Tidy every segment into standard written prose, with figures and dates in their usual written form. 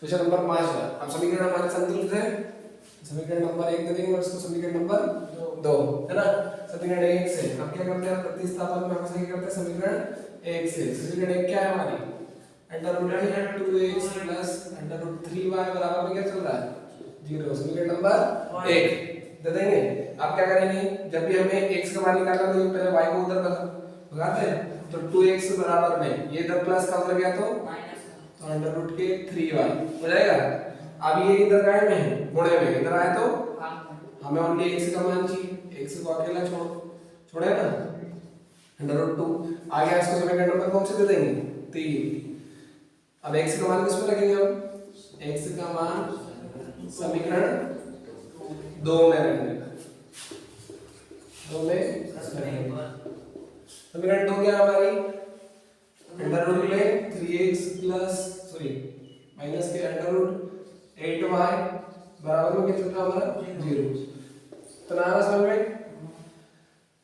Question number 5 है। अब समीकरण हमारे संतुलित है। समीकरण नंबर 1 दे देंगे और इसको समीकरण नंबर 2 है ना। समीकरण 1 से अब क्या करते हैं, प्रतिस्थापन में हमेशा क्या करते हैं, समीकरण 1 से। समीकरण 1 क्या है हमारी, √2x प्लस √3y बराबर में क्या चल रहा है, 0। समीकरण नंबर 1 दे देंगे। अब क्या करेंगे, जब भी हमें x का मान निकालना है तो पहले y को उधर लगाते हैं, तो 2x बराबर में ये इधर प्लस का उधर गया तो √3y हो जाएगा। अब ये इधर काय में है, गुणे में, इधर आए तो हमें ओनली x का मान चाहिए, x को अकेला छोड़े ना, √2 आ गया। इसको समीकरण नंबर कौन से दे देंगे, 3। अब x का मान किसमें रखेंगे हम, x का मान समीकरण 2 में रखेंगे, 2 में रखेंगे। समीकरण 2 क्या है हमारी, √2 में 3x प्लस माइनस के √8y बराबर में कितना हमारा 0। तो ना समझ में।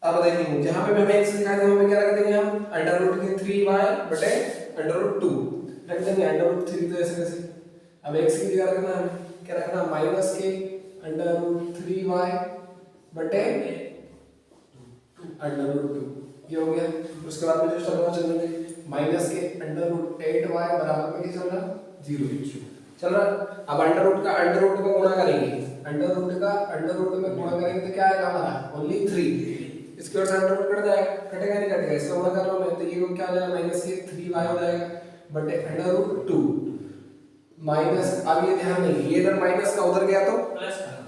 अब देखिए जहां पे हमें x निकालना है, हमें क्या रख देंगे हम, √3y बटे √2 रख देंगे। √3 तो ऐसे कैसे, अब x की जगह रखना है, क्या रखना, माइनस के √3y बटे √2 ये हो गया। उसके बाद में जो टर्म चलेंगे, माइनस के √8y बराबर में क्या चल रहा, 0 चल रहा। अब अंडर रूट का गुणा करेंगे, अंडर रूट में गुणा करेंगे तो क्या आएगा हमारा, ओनली 3। इसके और से अंडर रूट कट जाएगा, कटेगा नहीं कटेगा, इसका गुणा कर रहा हूं मैं, तो ये क्या हो जाएगा, माइनस के 3y हो जाएगा बटे √2 माइनस। अब ये ध्यान देंगे, ये इधर माइनस का उधर गया तो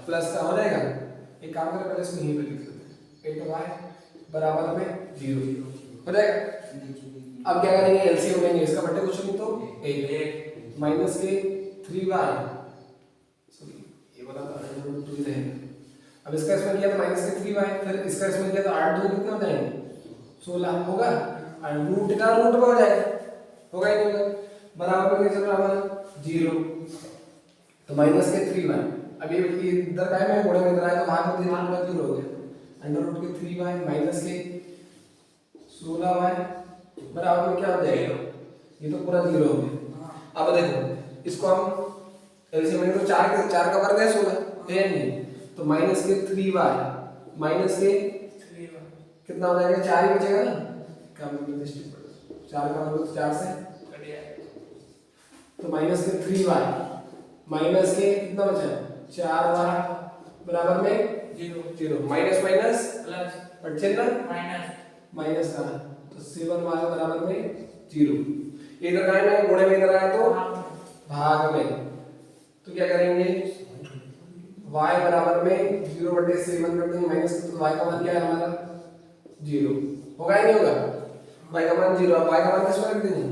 प्लस का हो जाएगा। एक काम करें, पहले इसको यहीं पे लिख देते हैं, 8y बराबर में 0 हो जाएगा। अब क्या करेंगे, एलसीएम लेंगे, इसका बटे कुछ नहीं तो 1 माइनस के 3y, ये वाला तो √2 रहेगा। अब इसका इसमें किया तो माइनस के 3y, फिर इसका इसमें किया तो 8 2 कितना हो जाएंगे, 16 होगा। और रूट का रूट में हो जाएगा, होगा ही नहीं होगा, बराबर में क्या चल रहा हमारा 0, तो माइनस के 3y। अब ये इधर काय में गुणे में इधर आया तो भाग में पूरा 0 हो गया। अंडर रूट के 3y माइनस के 16y बराबर में क्या हो जाएगा, ये तो पूरा 0 हो गया। अब देखो इसको हम एलसीएम में, तो 4 का वर्ग है 16 है नहीं, तो माइनस के 3y माइनस के कितना हो जाएगा, 4 ही बचेगा ना, कम में 4 का वर्ग तो 4 से कट जाएगा, तो माइनस के 3y माइनस के कितना बचा, 4y बराबर में 0 माइनस माइनस प्लस और चिन्ह माइनस का, तो 7y बराबर में 0। इधर का है गुणे में, इधर आया तो भाग में, तो क्या करेंगे, y बराबर में 0 बटे 7 कर देंगे माइनस, तो y का मान क्या है हमारा 0 होगा ही नहीं होगा, y का मान 0। अब y का मान किसमें रख देंगे,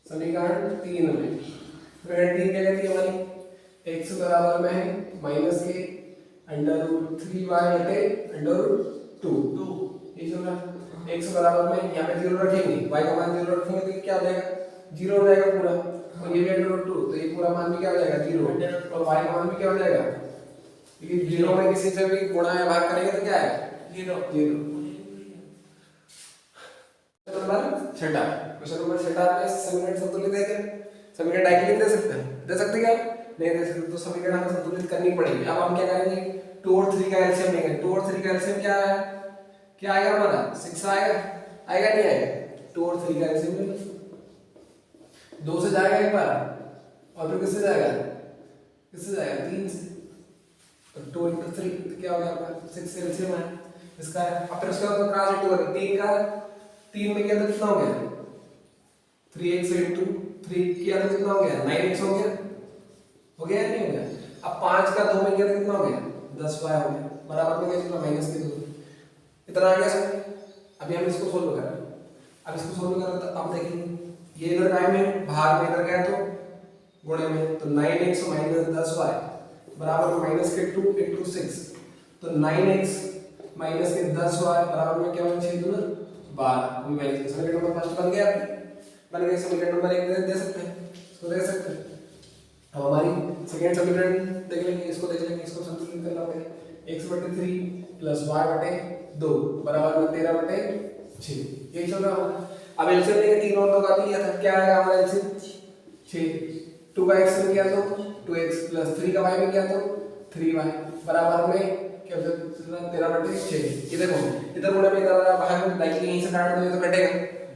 समीकरण 3 में। समीकरण 3 क्या कहती है हमारी, x बराबर में है माइनस के √3y बटे √2 ये जो ना, x बराबर में यहाँ पे 0 रखेंगे, y का मान 0 रखेंगे तो क्या हो जाएगा, 0 हो जाएगा पूरा, और ये भी √2 तो ये पूरा मान भी क्या हो जाएगा 0, और y का मान भी क्या हो जाएगा, ये 0 में किसी से भी गुणा या भाग करेंगे तो क्या है 0। क्वेश्चन नंबर 6 में समीकरण संतुलित है क्या, समीकरण डायक्लिक दे सकते हैं, दे सकते क्या, नहीं दे सकते, तो समीकरण हमें संतुलित करनी पड़ेगी। अब हम क्या करेंगे, 2 और 3 का एलसीएम लेंगे। 2 और 3 का एलसीएम क्या है, क्या आएगा हमारा 6 आएगा, आएगा नहीं आएगा, 2 और 3 का एलसीएम ले लो, 2 से जाएगा एक बार और फिर किससे जाएगा, 3 से, तो 2 × 3 तो क्या हो गया आपका 6 से एलसीएम है इसका। अब फिर उसके बाद क्रॉस इंटू करें, 3 का 3 में किया तो कितना हो गया, 3x × 3 किया तो कितना हो गया, 9x हो गया, हो गया नहीं हो गया। अब 5 का 2 में किया तो कितना हो गया, 10y हो गया, बराबर में क्या चला माइनस के 2, इतना आ गया समझ। अभी हम इसको सोल्व कर रहे हैं, अब इसको सोल्व कर रहे हैं, तो अब देखिए ये इधर काय में, भाग में इधर गया तो गुणे में, तो 9x माइनस 10y बराबर में माइनस के 2 × 6, तो 9x माइनस के 10y बराबर में क्या होना चाहिए, 12। समीकरण नंबर फर्स्ट बन गया, बन गया। समीकरण नंबर 1 दे सकते हैं, इसको दे सकते हैं। अब हमारी सेकंड समीकरण देख लेंगे, इसको देख लेंगे, इसको संतुलित करना पड़ेगा, x बटे 3 प्लस y बटे 2 बराबर में 13 बटे 6, यही चल रहा होगा। अब एलसीएम लेंगे, 3 और 2 का भी लिया था, क्या आएगा हमारा एलसीएम, 6, 2 का x में किया तो 2x प्लस 3 का y में किया तो 3y बराबर में क्या होता है 13/6। ये देखो इधर गुणा में इधर बाहर में डायरेक्टली यहीं से काट दो तो कटेगा,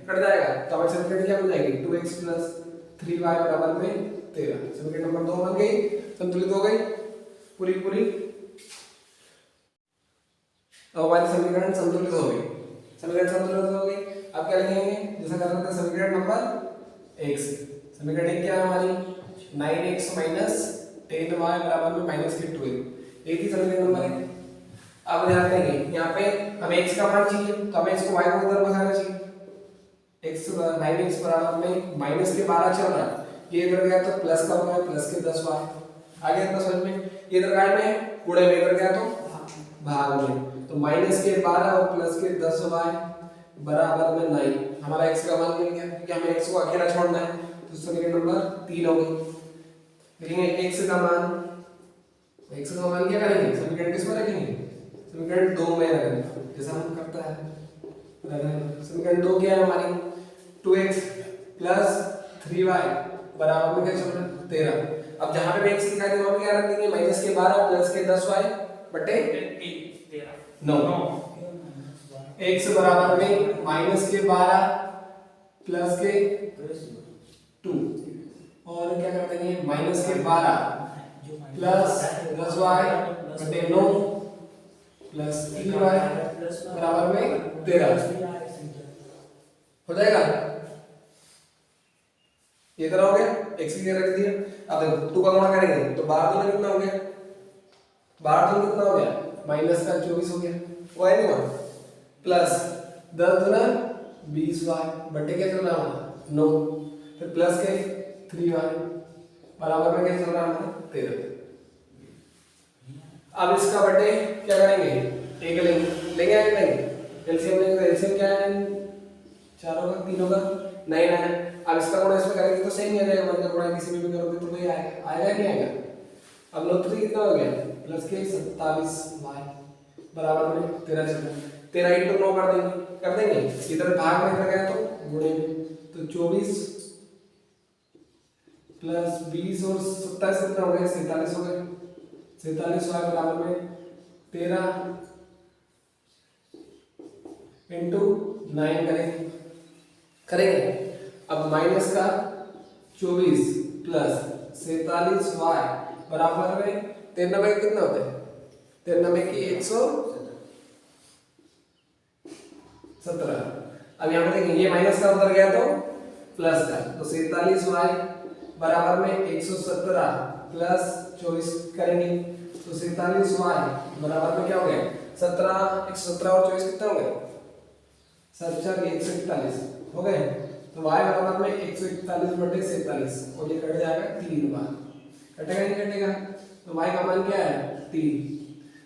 कट जाएगा, तो हमारी समीकरण क्या बन जाएगी 2x प्लस 3y बराबर में 13। समीकरण नंबर 2 बन गई, संतुलित हो गई पूरी पूरी। अब हमारी समीकरण संतुलित हो गई, समीकरण संतुलित हो गई। अब क्या लिखेंगे जैसा कर रहे थे समीकरण नंबर 1 से। समीकरण 1 क्या है हमारी 9x माइनस 10y बराबर में माइनस के 12। एक ही समीकरण नंबर 1। अब ध्यान देंगे यहाँ पे हमें x का मान चाहिए तो हमें इसको y को उधर बसाना चाहिए। x 9x बराबर में माइनस के 12 चल रहा है, ये इधर गया तो प्लस का होगा प्लस के 10y आगे इतना समझ में, ये इधर गायब में गुणे में इधर गया तो भाग में, तो माइनस के 12 और प्लस के 10y बराबर में 9। हमारा x का मान मिल गया क्योंकि हमें x को अकेला छोड़ना है, तो समीकरण नंबर 3 हो गई। लिखेंगे x का मान क्या करेंगे समीकरण किस में रखेंगे, समीकरण 2 में रखेंगे जैसा हम करता है। समीकरण 2 क्या है हमारी 2x प्लस 3y बराबर में क्या चल रहा है 13। अब जहां पे x लिखा है वहां पे क्या रख देंगे माइनस के 12 प्लस के 10y बटे 9। x बराबर में माइनस के 12 प्लस के 2 और क्या कर देंगे माइनस के 12 प्लस 10y बटे 9 प्लस 3y बराबर में 13 हो जाएगा। ये तरह हो गया, x की जगह रख दिया। अब देखो 2 का गुणा करेंगे तो 12 दूनी कितना हो गया, 12 दूनी कितना हो गया माइनस का 24 हो गया, वो है नहीं प्लस 10 दूना 20y बटे क्या चल रहा है 9, फिर प्लस के 3y बराबर में क्या चल रहा है 13। अब इसका बटे क्या करेंगे एक लेंगे एलसीएम लेंगे, एलसीएम क्या है 4 होगा 3 होगा 9 है। अब इसका गुणा इसमें करेंगे तो सेम ही आ जाएगा, मतलब गुणा किसी में भी करोगे तो वही आएगा, आएगा नहीं आएगा। अब 9 3 कितना हो गया प्लस के 27y बराबर में 13 चल रहा है, 13 इंटू 9 कर देंगे इधर भाग में इधर गया तो गुणे में, तो 24 प्लस 20 और 27 कितना हो गया 47 हो गया, 47y बराबर में 13 इंटू 9 करेंगे। अब माइनस का 24 प्लस 47y बराबर में 93 कितना होता है 93 की 117। अब यहाँ पे देखिए ये माइनस का उधर गया तो प्लस का, तो 47y बराबर में 117 प्लस 24 करेंगे तो 47y बराबर में क्या हो गया 17, 117 और 24 कितना हो गया 7 141 हो गए, तो y बराबर में 141 बटे 47 और ये कट जाएगा 3 बार, कटेगा नहीं कटेगा, तो y का मान क्या है 3।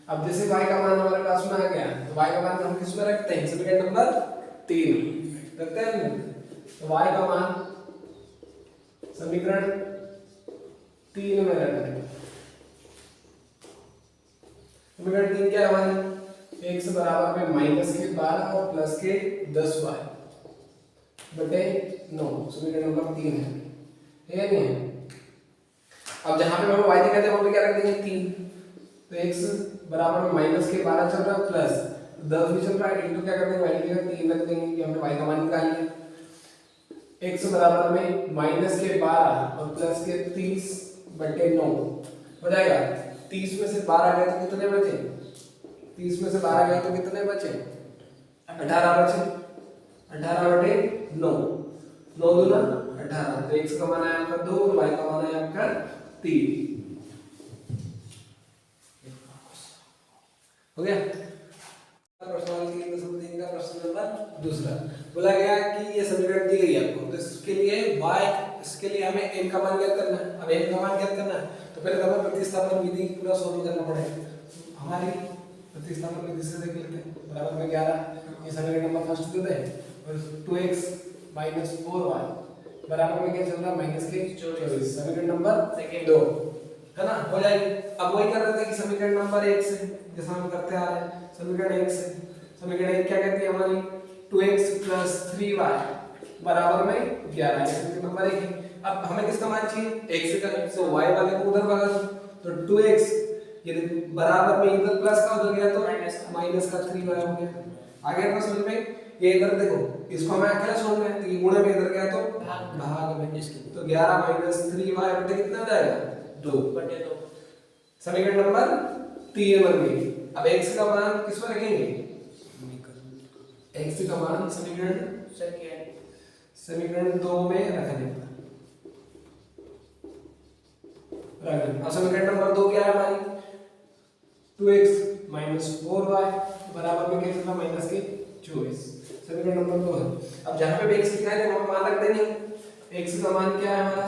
अब जैसे y का मान हमारे पास में आ गया तो y का मान हम किस में रखते हैं समीकरण नंबर 3 रखते हैं, तो y का मान समीकरण 3 में रखते हैं। समीकरण 3 क्या है हमारी x बराबर में माइनस के 12 और प्लस के 10y बटे 9, समीकरण नंबर 3 है या नहीं है। अब जहां पे हमें y दिखाते हैं वहां पे क्या रख देंगे 3, तो x बराबर में माइनस के 12 चल रहा है प्लस 10 भी चल रहा है, इनटू क्या कर देंगे y की जगह 3 रख देंगे कि हमने y का मान निकाल लिया। x बराबर में माइनस के 12 और प्लस के 30 बटे 9 हो जाएगा। 30 में से 12 गए तो कितने बचे, 30 में से 12 गए तो कितने बचे 18 बचे, 18 बटे 9, 9 दूना 18, तो x का मान है आपका 2 और y का मान है आपका 3 हो गया। प्रश्न नंबर दूसरा बोला गया कि ये समीकरण दी गई है आपको, तो इसके लिए y इसके लिए हमें m का मान ज्ञात करना है। अब m का मान ज्ञात करना है तो पहले हमें प्रतिस्थापन विधि पूरा सॉल्व करना पड़ेगा। हमारी प्रतिस्थापन विधि से देख लेते हैं, बराबर में 11 ये समीकरण नंबर फर्स्ट दे दें और 2x माइनस 4y बराबर में क्या चल रहा है माइनस के 24, समीकरण नंबर 2 है ना, हो जाएगी। अब वही कर रहे थे कि समीकरण नंबर 1 से जैसा हम करते आ रहे हैं, समीकरण 1 से, समीकरण 1 क्या कहती है हमारी 2x प्लस 3y बराबर में 11, समीकरण नंबर 1 है। अब हमें किसका मान चाहिए, x का, तो y वाले को उधर भगा दो, तो 2x ये बराबर में इधर प्लस का उधर गया तो माइनस का 3y हो गया। आगे ना समझ में, ये इधर देखो इसको हमें अकेला छोड़ना है, तो ये गुणे में इधर गया तो भाग में, तो 11 माइनस 3y बटे कितना हो जाएगा 2 बटे 2। समीकरण नंबर 3 बन गई। अब x का मान किस पर रखेंगे, x का मान समीकरण 2 में रखने पर अब समीकरण नंबर 2 क्या है हमारी, 2x माइनस 4y बराबर में क्या चलता माइनस के 24। समीकरण नंबर 2 है। अब जहां पे भी x लिखा है वहां मान रख देंगे, x का मान क्या है हमारा,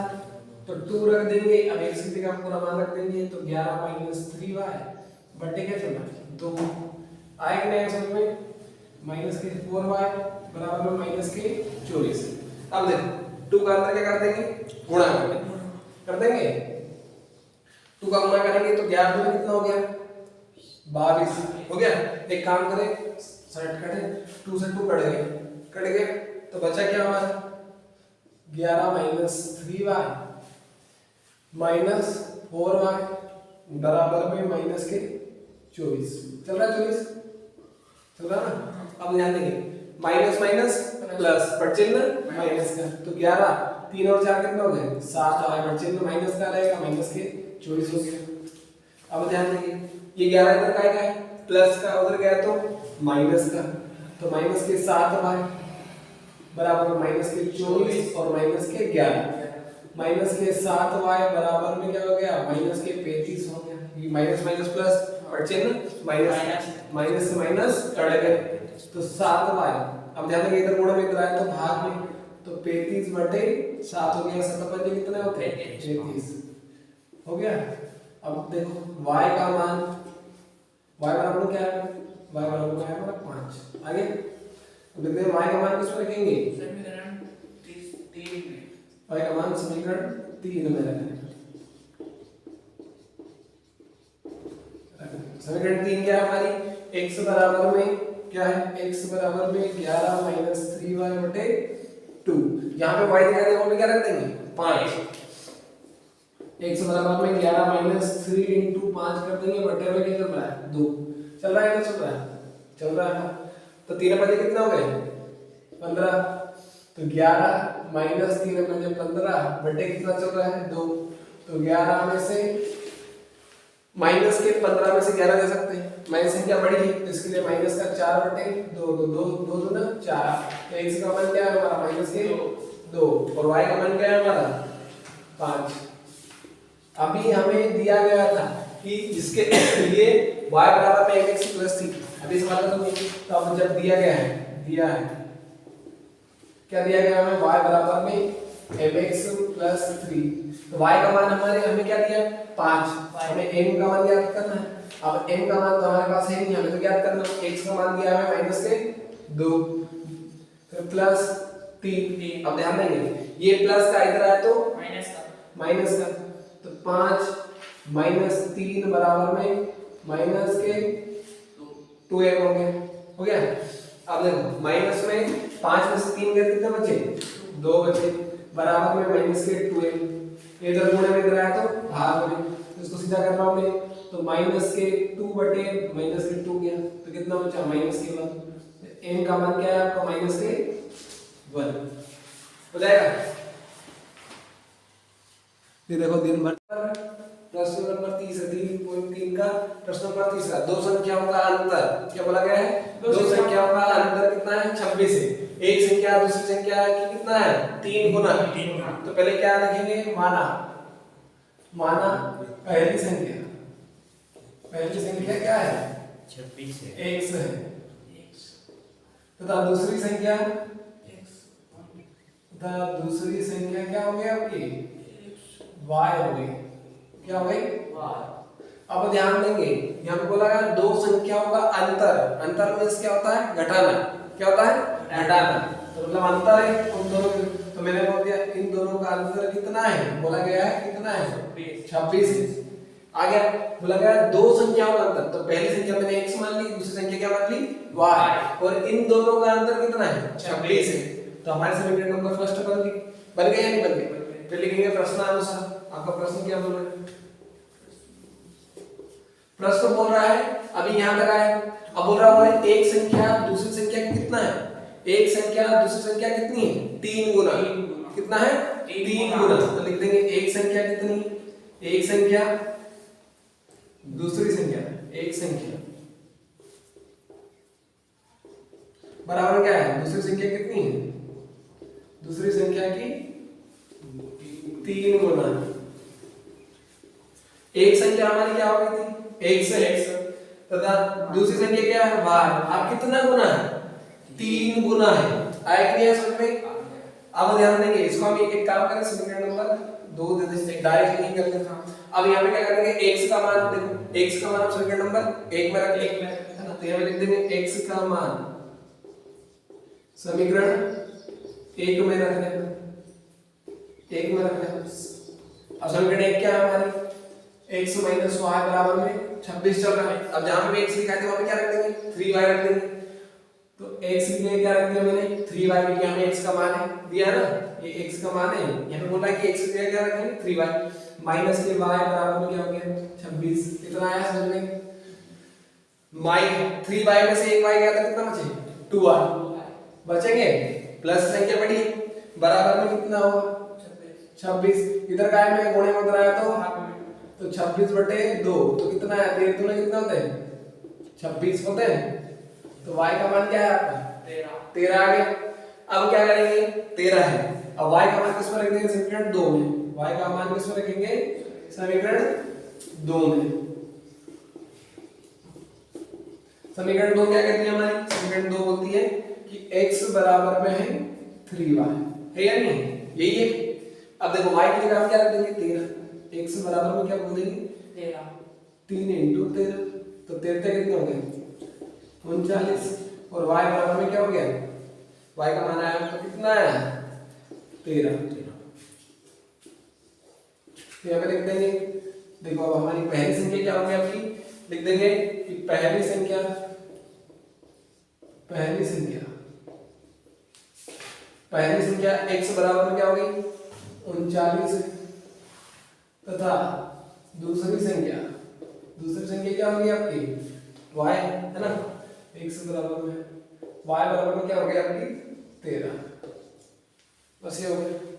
तो 2 रख देंगे। अब x की जगह पूरा मान रख देंगे, तो 11 माइनस 3y बटे क्या चलना 2 आएगा नहीं समझ में, माइनस के 4y बराबर में माइनस के 24। अब देखो 2 का अंदर क्या कर देंगे, गुणा कर देंगे, 2 का गुणा करेंगे तो 11 में कितना हो गया 22 हो गया। एक काम करें शॉर्टकट है, 2 से 2 कट गए तो बचा क्या हमारा 11 माइनस 3y माइनस 4y बराबर में माइनस के 24। चल रहा है 24 चल रहा ना। अब ध्यान देंगे माइनस माइनस प्लस बट चिन्ह माइनस का, तो 11 3 और 4 कितना हो गए 7 आया, बट चिन्ह माइनस का रहेगा, माइनस के 24 हो गया। अब ध्यान देंगे ये 11 इधर का है प्लस का, उधर गया तो माइनस का, तो माइनस के 7y बराबर में माइनस के 24 और माइनस के 11, माइनस के 7y बराबर में क्या हो गया माइनस के 35 हो गया। ये माइनस माइनस प्लस और चिन्ह माइनस, माइनस से माइनस कट गए तो 7y। अब ध्यान देंगे इधर गुणा में इधर आया तो भाग में, तो 35 बटे 7 हो गया, 7 कितने होते हैं 33 हो गया। अब देखो y का मान, y बराबर क्या है, y बराबर है हमारा 5। आगे अब देखते हैं y का मान किस पर रखेंगे, समीकरण 3 में, y का मान समीकरण 3 में रखेंगे। समीकरण 3 क्या है हमारी, x बराबर में क्या है, x बराबर में 11 माइनस 3y बटे 2। यहाँ पे y दिखा देगा वहाँ पे क्या रख देंगे 5, x बराबर में 11 माइनस 3 इंटू 5 कर देंगे, बटे में क्या चल रहा है 2 चल रहा है, चल रहा है चल रहा है। तो 3 बजे कितना हो गए 15, तो 11 माइनस 3 बजे 15 बटे कितना चल रहा है 2, तो 11 में से माइनस के 15 में से 11 दे सकते हैं, माइनस संख्या बड़ी है तो इसके लिए माइनस का 4 बटे 2, तो 2 2 ना 4, तो x का मान क्या है हमारा माइनस के 2 और y का मान क्या है हमारा 5। अभी हमें दिया गया था कि इसके लिए y बराबर में mx प्लस 3, अभी इस वाला तो अब जब दिया गया है क्या दिया गया हमें y बराबर में mx प्लस 3, तो y का मान हमें क्या दिया 5, हमें m का मान ज्ञात करना है। अब m का मान तो हमारे पास है नहीं, हमें तो ज्ञात करना है। x का मान दिया है माइनस के 2 फिर प्लस 3। अब ध्यान देंगे ये प्लस का इधर आया तो माइनस का, तो 5 माइनस 3 बराबर में माइनस के 2m हो गया। अब देखो माइनस में 5 में से 3 गए कितने बचे 2 बचे, बराबर में माइनस के 2m, इधर गुणे में इधर आया तो भाग में, तो इसको सीधा करना हमने, तो माइनस के 2 बटे माइनस के 2 गया, तो कितना बचा माइनस के 1, m का मान क्या है आपका माइनस के 1 हो जाएगा। ये देखो दिन भर प्रश्न नंबर 3 का प्रश्न नंबर 3 दो संख्याओं का अंतर क्या बोला गया है, दो संख्याओं का अंतर कितना है 26 है, एक संख्या दूसरी संख्या की कितना है 3 गुना। तो पहले क्या लिखेंगे माना पहली संख्या क्या है 26 है, x है, तथा दूसरी संख्या क्या हो गया आपकी y हो गई, क्या हो गई y। अब ध्यान देंगे यहाँ पे बोला गया दो संख्याओं का अंतर मींस क्या होता है घटाना, क्या होता है घटाना, तो मतलब अंतर है उन दोनों, तो मैंने बोल दिया इन दोनों का अंतर कितना है, बोला गया है कितना है 26। आ गया बोला गया दो संख्याओं का अंतर, तो पहली संख्या मैंने x मान ली, दूसरी संख्या क्या मान ली y, और इन दोनों का अंतर कितना है 26 है, तो हमारे समीकरण नंबर फर्स्ट बन गया या नहीं बन गया, फिर लिखेंगे प्रश्नानुसार। आपका प्रश्न क्या बोल रहा है? प्रश्न बोल रहा है अभी यहां तक आए, अब बोल रहा है एक संख्या दूसरी संख्या कितना है, एक संख्या दूसरी संख्या कितनी है, 3 गुना। कितना है? 3 गुना। तो लिख देंगे एक संख्या कितनी, एक संख्या दूसरी संख्या, एक संख्या बराबर क्या है, दूसरी संख्या कितनी है, दूसरी संख्या की 3 गुना। एक संख्या हमारी क्या हो गई थी, 1 से x, तथा दूसरी संख्या क्या है, y। अब कितना गुना है, 3 गुना है। आया कि नहीं समझ में? अब ध्यान देंगे इसको, हम एक काम करें, समीकरण नंबर 2 दे देते हैं, डायरेक्ट नहीं करते। अब यहाँ पे क्या करेंगे, x का मान देखो, x का मान समीकरण नंबर 1 में रख लेंगे, है ना। तो यहाँ पे लिख देंगे x का मान समीकरण 1 में रख लेंगे, 1 में रख लेंगे। अब समीकरण 1 क्या है हमारी, x माइनस y बराबर में 26 चल रहा है। अब जहां पे x लिखा है वहां पे क्या रख देंगे, 3y रख देंगे। तो x के लिए क्या रख दिया मैंने, 3y, क्योंकि हमें x का मान है दिया ना, ये x का मान है, यहां पे बोला है कि x के लिए क्या रखेंगे, 3y माइनस के y बराबर में क्या हो गया, 26। कितना आया समझ में, 3y में से एक y गया था, कितना बचे, 2y बचेंगे, प्लस संख्या बढ़ी बराबर में कितना होगा, 26। इधर का है मैं गुणे में उधर आया तो 26 बटे 2, तो कितना है, 13 दूनी कितना होते हैं, 26 होते हैं। तो y का मान क्या है आपका, 13 आ गया। अब क्या करेंगे, 13 है, अब y का मान किस पर रख देंगे, समीकरण 2 में। y का मान किस पर रखेंगे, समीकरण 2 में। समीकरण 2 क्या कहती है हमारी, समीकरण 2 बोलती है कि x बराबर में है 3y, है या नहीं, यही है। अब देखो y की जगह हम क्या रख देंगे, 13, x बराबर में क्या बोल देंगे, 13, 3 × 13, तो 13 कितने हो गए, 39, और y बराबर में क्या हो गया, y का मान आया तो कितना है, 13। तो यहाँ पे लिख देंगे, देखो अब हमारी पहली संख्या क्या होगी आपकी, लिख देंगे कि पहली संख्या x बराबर में क्या होगी, 39, तथा दूसरी संख्या क्या होगी आपकी, y, है ना, x बराबर में y बराबर में क्या हो गया आपकी 13। बस ये हो गया।